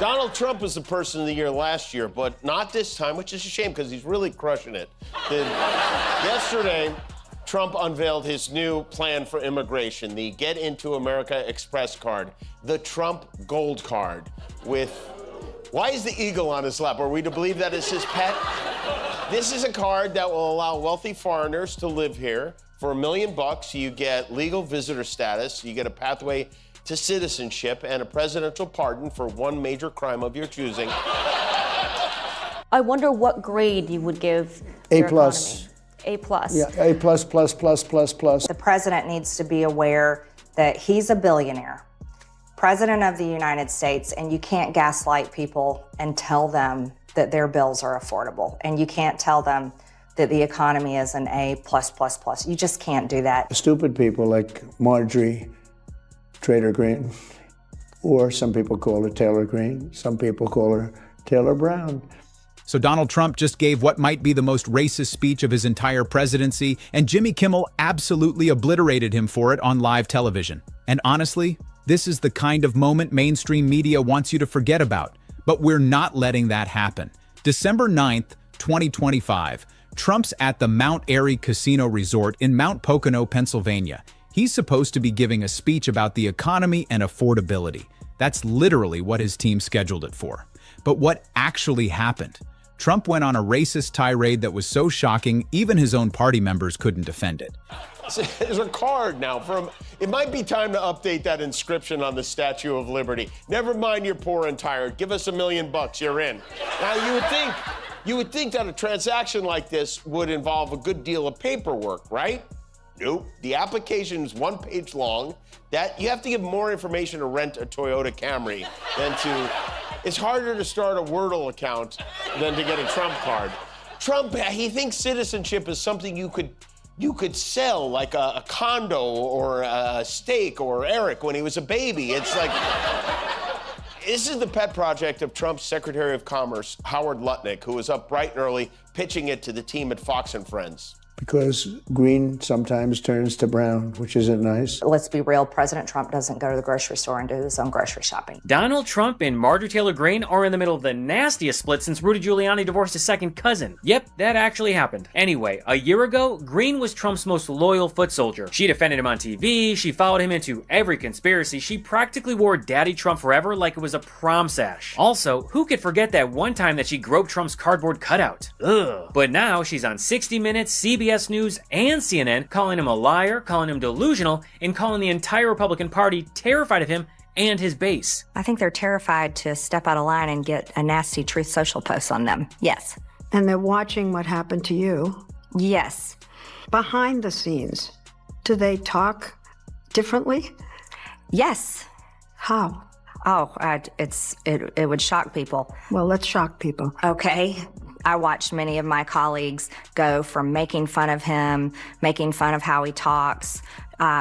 Donald Trump was the person of the year last year, but not this time, which is a shame because he's really crushing it. Yesterday, Trump unveiled his new plan for immigration, the Get Into America Express card, the Trump Gold Card, with... Why is the eagle on his lap? Are we to believe that is his pet? This is a card that will allow wealthy foreigners to live here. For $1 million, you get legal visitor status, you get a pathway to citizenship, and a presidential pardon for one major crime of your choosing. I wonder what grade you would give A+. your economy. A+. Yeah, A++++++. The president needs to be aware that he's a billionaire, president of the United States, and you can't gaslight people and tell them that their bills are affordable. And you can't tell them that the economy is an A+++. You just can't do that. Stupid people like Marjorie Trader Green, or some people call her Taylor Green, some people call her Taylor Brown. So Donald Trump just gave what might be the most racist speech of his entire presidency, and Jimmy Kimmel absolutely obliterated him for it on live television. And honestly, this is the kind of moment mainstream media wants you to forget about. But we're not letting that happen. December 9th, 2025, Trump's at the Mount Airy Casino Resort in Mount Pocono, Pennsylvania. He's supposed to be giving a speech about the economy and affordability. That's literally what his team scheduled it for. But what actually happened? Trump went on a racist tirade that was so shocking, even his own party members couldn't defend it. There's a card now from... It might be time to update that inscription on the Statue of Liberty. Never mind you're poor and tired. Give us $1 million, you're in. Now, you would think that a transaction like this would involve a good deal of paperwork, right? Nope. The application is 1 page long. That you have to give more information to rent a Toyota Camry than to... It's harder to start a Wordle account than to get a Trump card. Trump, he thinks citizenship is something you could sell, like a condo or a steak or Eric when he was a baby. It's like... This is the pet project of Trump's Secretary of Commerce, Howard Lutnick, who was up bright and early pitching it to the team at Fox and Friends. Because green sometimes turns to brown, which isn't nice. Let's be real, President Trump doesn't go to the grocery store and do his own grocery shopping. Donald Trump and Marjorie Taylor Greene are in the middle of the nastiest split since Rudy Giuliani divorced his second cousin. Yep, that actually happened. Anyway, a year ago, Greene was Trump's most loyal foot soldier. She defended him on TV, she followed him into every conspiracy, she practically wore Daddy Trump forever like it was a prom sash. Also, who could forget that one time that she groped Trump's cardboard cutout? Ugh. But now she's on 60 Minutes, CBS News, and CNN, calling him a liar, calling him delusional, and calling the entire Republican Party terrified of him and his base. I think they're terrified to step out of line and get a nasty Truth Social post on them. Yes. And they're watching what happened to you. Yes. Behind the scenes, do they talk differently? Yes. How? Oh, it would shock people. Well, let's shock people. Okay. I watched many of my colleagues go from making fun of him, making fun of how he talks,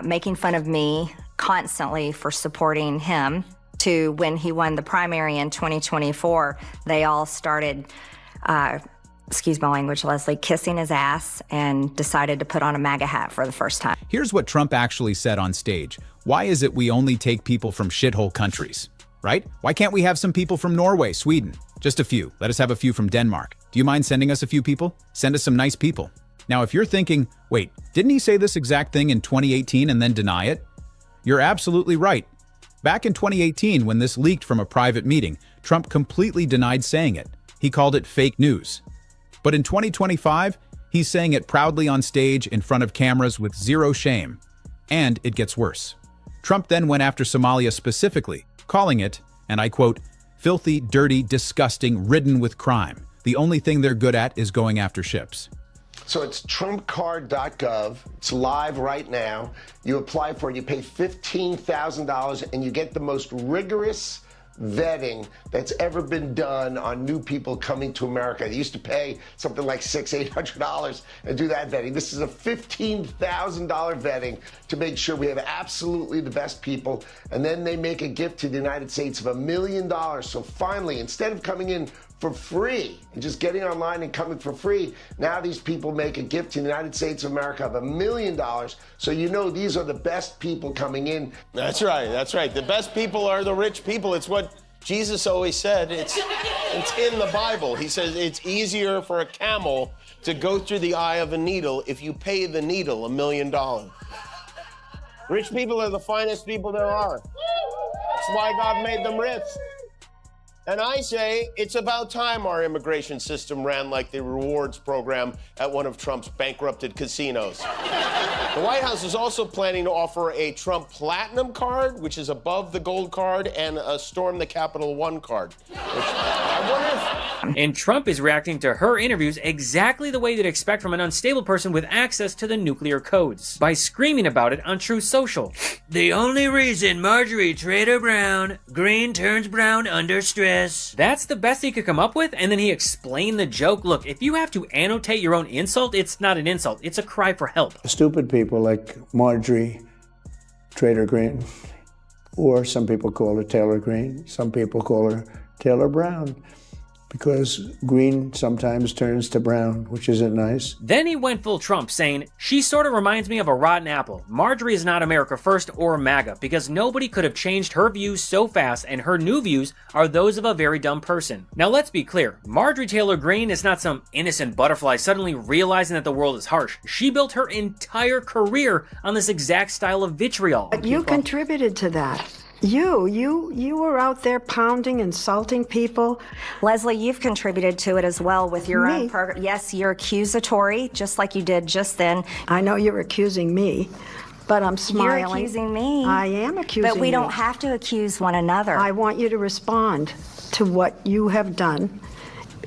making fun of me constantly for supporting him, to when he won the primary in 2024, they all started, excuse my language, Leslie, kissing his ass and decided to put on a MAGA hat for the first time. Here's what Trump actually said on stage. Why is it we only take people from shithole countries, right? Why can't we have some people from Norway, Sweden? Just a few. Let us have a few from Denmark. Do you mind sending us a few people? Send us some nice people. Now, if you're thinking, wait, didn't he say this exact thing in 2018 and then deny it? You're absolutely right. Back in 2018, when this leaked from a private meeting, Trump completely denied saying it. He called it fake news. But in 2025, he's saying it proudly on stage in front of cameras with zero shame. And it gets worse. Trump then went after Somalia specifically, calling it, and I quote, filthy, dirty, disgusting, ridden with crime. The only thing they're good at is going after ships. So it's trumpcard.gov. It's live right now. You apply for it, you pay $15,000, and you get the most rigorous vetting that's ever been done on new people coming to America. They used to pay something like $600-800 and do that vetting. This is a $15,000 vetting to make sure we have absolutely the best people. And then they make a gift to the United States of $1 million. So finally, instead of coming in for free and just getting online and coming for free, now these people make a gift to the United States of America of $1 million. So you know these are the best people coming in. That's right, that's right. The best people are the rich people. It's what Jesus always said it's in the Bible. He says it's easier for a camel to go through the eye of a needle if you pay the needle $1 million. Rich people are the finest people there are. That's why God made them rich. And I say it's about time our immigration system ran like the rewards program at one of Trump's bankrupted casinos. The White House is also planning to offer a Trump Platinum card, which is above the gold card, and a Storm the Capitol 1 card. Which I wonder if... And Trump is reacting to her interviews exactly the way you'd expect from an unstable person with access to the nuclear codes, by screaming about it on Truth Social. The only reason Marjorie Trader Brown green turns brown under stress. That's the best he could come up with, and then he explained the joke. Look, if you have to annotate your own insult, it's not an insult, it's a cry for help. Stupid people like Marjorie Trader Green, or some people call her Taylor Green, some people call her Taylor Brown, because green sometimes turns to brown, which isn't nice. Then he went full Trump, saying, she sort of reminds me of a rotten apple. Marjorie is not America First or MAGA, because nobody could have changed her views so fast, and her new views are those of a very dumb person. Now let's be clear, Marjorie Taylor Greene is not some innocent butterfly suddenly realizing that the world is harsh. She built her entire career on this exact style of vitriol. But you contributed to that. You were out there pounding, insulting people. Leslie, you've contributed to it as well with your own program. Yes, you're accusatory, just like you did just then. I know you're accusing me, but I'm smiling. You're accusing me. I am accusing you. But we don't have to accuse one another. I want you to respond to what you have done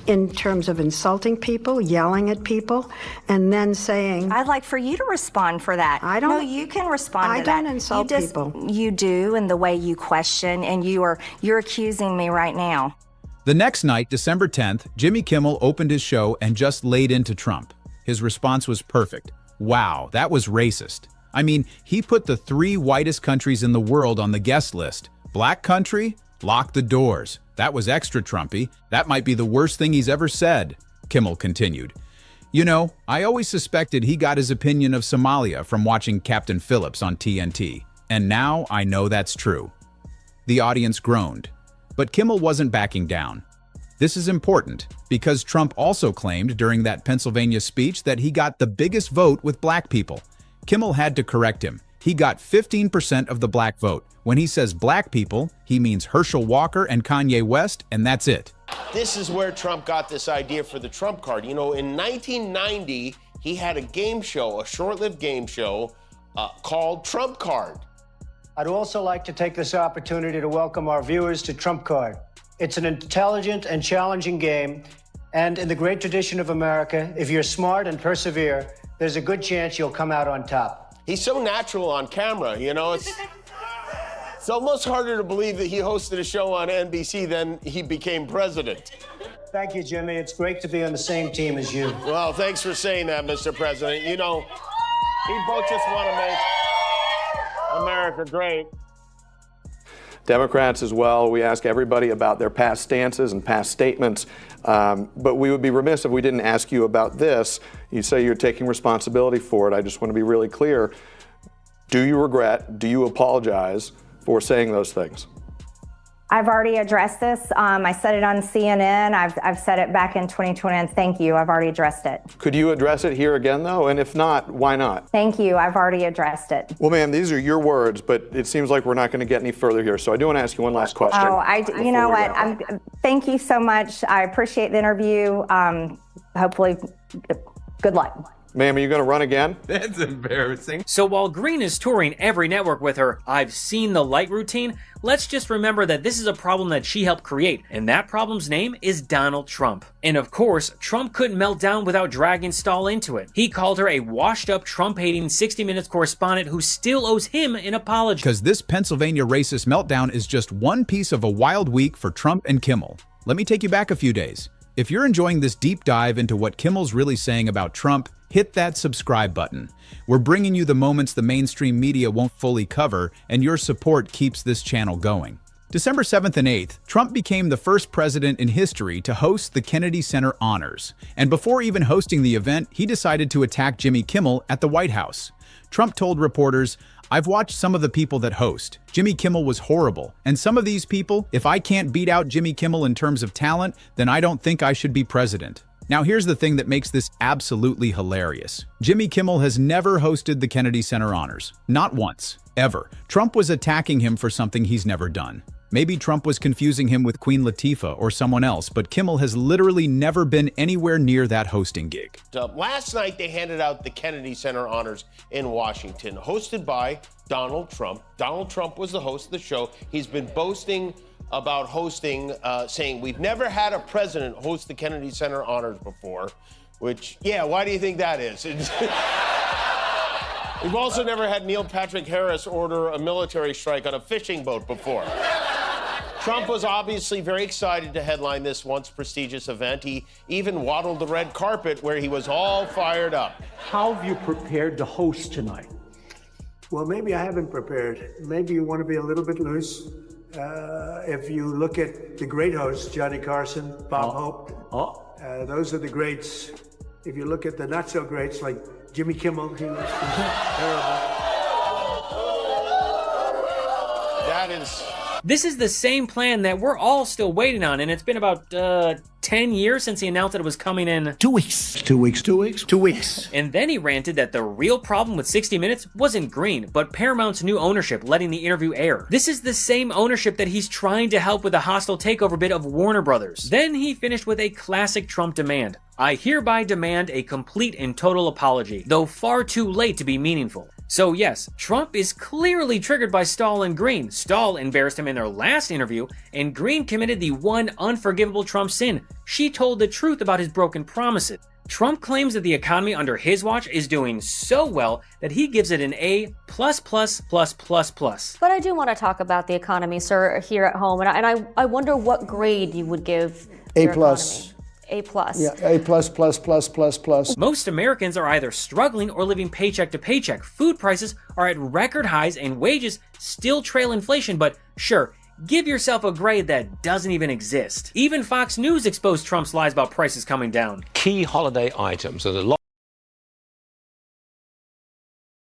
in terms of insulting people, yelling at people, and then saying... I'd like for you to respond for that. I don't... No, you can respond to that. I don't insult people. You do, in the way you question, and you're accusing me right now. The next night, December 10th, Jimmy Kimmel opened his show and just laid into Trump. His response was perfect. Wow, that was racist. I mean, he put the 3 whitest countries in the world on the guest list. Black country? Lock the doors. That was extra Trumpy. That might be the worst thing he's ever said, Kimmel continued. You know, I always suspected he got his opinion of Somalia from watching Captain Phillips on TNT, and now I know that's true. The audience groaned, but Kimmel wasn't backing down. This is important because Trump also claimed during that Pennsylvania speech that he got the biggest vote with black people. Kimmel had to correct him. He got 15% of the black vote. When he says black people, he means Herschel Walker and Kanye West, and that's it. This is where Trump got this idea for the Trump card. You know, in 1990, he had a game show, a short-lived game show called Trump Card. I'd also like to take this opportunity to welcome our viewers to Trump Card. It's an intelligent and challenging game, and in the great tradition of America, if you're smart and persevere, there's a good chance you'll come out on top. He's so natural on camera, you know, it's almost harder to believe that he hosted a show on NBC than he became president. Thank you, Jimmy. It's great to be on the same team as you. Well, thanks for saying that, Mr. President. You know, we both just want to make America great. Democrats as well, we ask everybody about their past stances and past statements, but we would be remiss if we didn't ask you about this. You say you're taking responsibility for it. I just want to be really clear. Do you regret, do you apologize for saying those things? I've already addressed this. I said it on CNN. I've said it back in 2020, and thank you. I've already addressed it. Could you address it here again, though? And if not, why not? Thank you. I've already addressed it. Well, ma'am, these are your words, but it seems like we're not going to get any further here. So I do want to ask you one last question. Oh, you know what? Thank you so much. I appreciate the interview. Hopefully, good luck. Ma'am, are you going to run again? That's embarrassing. So while Green is touring every network with her "I've seen the light" routine, let's just remember that this is a problem that she helped create, and that problem's name is Donald Trump. And of course, Trump couldn't melt down without dragging Stahl into it. He called her a washed-up, Trump-hating 60 Minutes correspondent who still owes him an apology. Because this Pennsylvania racist meltdown is just one piece of a wild week for Trump and Kimmel. Let me take you back a few days. If you're enjoying this deep dive into what Kimmel's really saying about Trump, hit that subscribe button. We're bringing you the moments the mainstream media won't fully cover, and your support keeps this channel going. December 7th and 8th, Trump became the first president in history to host the Kennedy Center Honors. And before even hosting the event, he decided to attack Jimmy Kimmel at the White House. Trump told reporters, I've watched some of the people that host. Jimmy Kimmel was horrible. And some of these people, if I can't beat out Jimmy Kimmel in terms of talent, then I don't think I should be president. Now here's the thing that makes this absolutely hilarious. Jimmy Kimmel has never hosted the Kennedy Center Honors. Not once. Ever. Trump was attacking him for something he's never done. Maybe Trump was confusing him with Queen Latifah or someone else, but Kimmel has literally never been anywhere near that hosting gig. Last night, they handed out the Kennedy Center Honors in Washington, hosted by Donald Trump. Donald Trump was the host of the show. He's been boasting about hosting, saying, we've never had a president host the Kennedy Center Honors before, which, yeah, why do you think that is? We've also never had Neil Patrick Harris order a military strike on a fishing boat before. Trump was obviously very excited to headline this once prestigious event. He even waddled the red carpet where he was all fired up. How have you prepared to host tonight? Well, maybe I haven't prepared. Maybe you want to be a little bit loose. If you look at the great hosts, Johnny Carson, Bob Hope, those are the greats. If you look at the not so greats like Jimmy Kimmel, he was terrible. That is... This is the same plan that we're all still waiting on, and it's been about 10 years since he announced that it was coming in 2 weeks. 2 weeks. 2 weeks. 2 weeks. And then he ranted that the real problem with 60 Minutes wasn't Green, but Paramount's new ownership letting the interview air. This is the same ownership that he's trying to help with the hostile takeover bid of Warner Brothers. Then he finished with a classic Trump demand. I hereby demand a complete and total apology, though far too late to be meaningful. So yes, Trump is clearly triggered by Stahl and Green. Stahl embarrassed him in their last interview, and Green committed the one unforgivable Trump sin. She told the truth about his broken promises. Trump claims that the economy under his watch is doing so well that he gives it an A+++++. But I do want to talk about the economy, sir, here at home, and I wonder what grade you would give your economy. A+. Yeah, A++++++. Most Americans are either struggling or living paycheck to paycheck. Food prices are at record highs and wages still trail inflation, but sure, give yourself a grade that doesn't even exist. Even Fox News exposed Trump's lies about prices coming down. Key holiday items. There's a lot